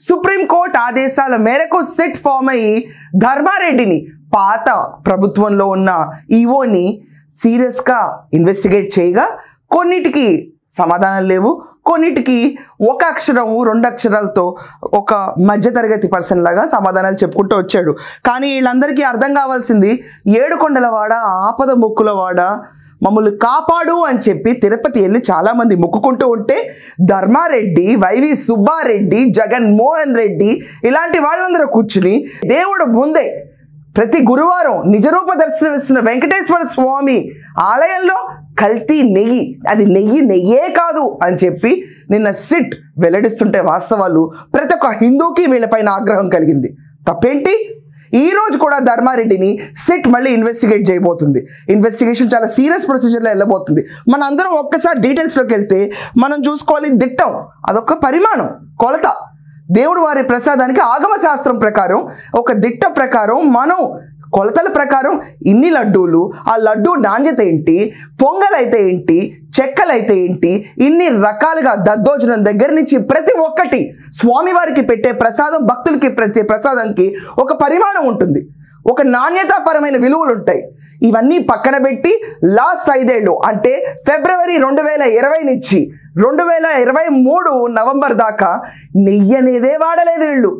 Supreme court ఆదేశాల మేరకు SIT form అయ్యి ధర్మారెడ్డిని, పాత ప్రభుత్వంలో ఉన్న ఈవోని సీరియస్గా ఇన్వెస్టిగేట్ చేయగా కొన్నిటికి సమాధానాలు లేవు, కొన్నిటికి ఒక అక్షరం 2 అక్షరాలతో ఒక మధ్యతరగతి పర్సన్ లాగా సమాధానాలు చెప్పుకుంటూ వచ్చాడు. కానీ వీళ్ళందరికీ అర్థం కావాల్సింది, ఏడుకొండలవాడ, ఆపద మొక్కులవాడ, మమ్మల్ని కాపాడు అని చెప్పి తిరుపతి వెళ్ళి చాలామంది మొక్కుకుంటూ ఉంటే ధర్మారెడ్డి, వైవి సుబ్బారెడ్డి, జగన్మోహన్ రెడ్డి ఇలాంటి వాళ్ళందరూ కూర్చుని దేవుడు ముందే ప్రతి గురువారం నిజరూప దర్శనం ఇస్తున్న వెంకటేశ్వర స్వామి ఆలయంలో కల్తీ నెయ్యి, అది నెయ్యే కాదు అని చెప్పి నిన్న సిట్ వెల్లడిస్తుంటే వాస్తవాలు ప్రతి ఒక్క హిందూకి వీళ్ళపైన ఆగ్రహం కలిగింది. తప్పేంటి? ఈరోజు కూడా ధర్మారెడ్డిని సిట్ మళ్ళీ ఇన్వెస్టిగేట్ చేయబోతుంది. ఇన్వెస్టిగేషన్ చాలా సీరియస్ ప్రొసీజర్లో వెళ్ళబోతుంది. మన అందరం ఒక్కసారి డీటెయిల్స్లోకి వెళ్తే మనం చూసుకోవాలి, దిట్టం అదొక పరిమాణం, కొలత. దేవుడు వారి ప్రసాదానికి ఆగమ శాస్త్రం ప్రకారం, ఒక దిట్ట ప్రకారం, మనం కొలతల ప్రకారం ఇన్ని లడ్డూలు, ఆ లడ్డూ నాణ్యత ఏంటి, పొంగలైతే ఏంటి, చెక్కలైతే ఏంటి, ఇన్ని రకాలుగా దద్దోజనం దగ్గర నుంచి ప్రతి ఒక్కటి స్వామివారికి పెట్టే ప్రసాదం, భక్తులకి ప్రతి ప్రసాదంకి ఒక పరిమాణం ఉంటుంది, ఒక నాణ్యతాపరమైన విలువలు ఉంటాయి. ఇవన్నీ పక్కన పెట్టి లాస్ట్ 5 ఏళ్ళు అంటే ఫిబ్రవరి 2020 నుంచి 2023 నవంబర్ దాకా నెయ్యి అనేదే వాడలేదు వీళ్ళు.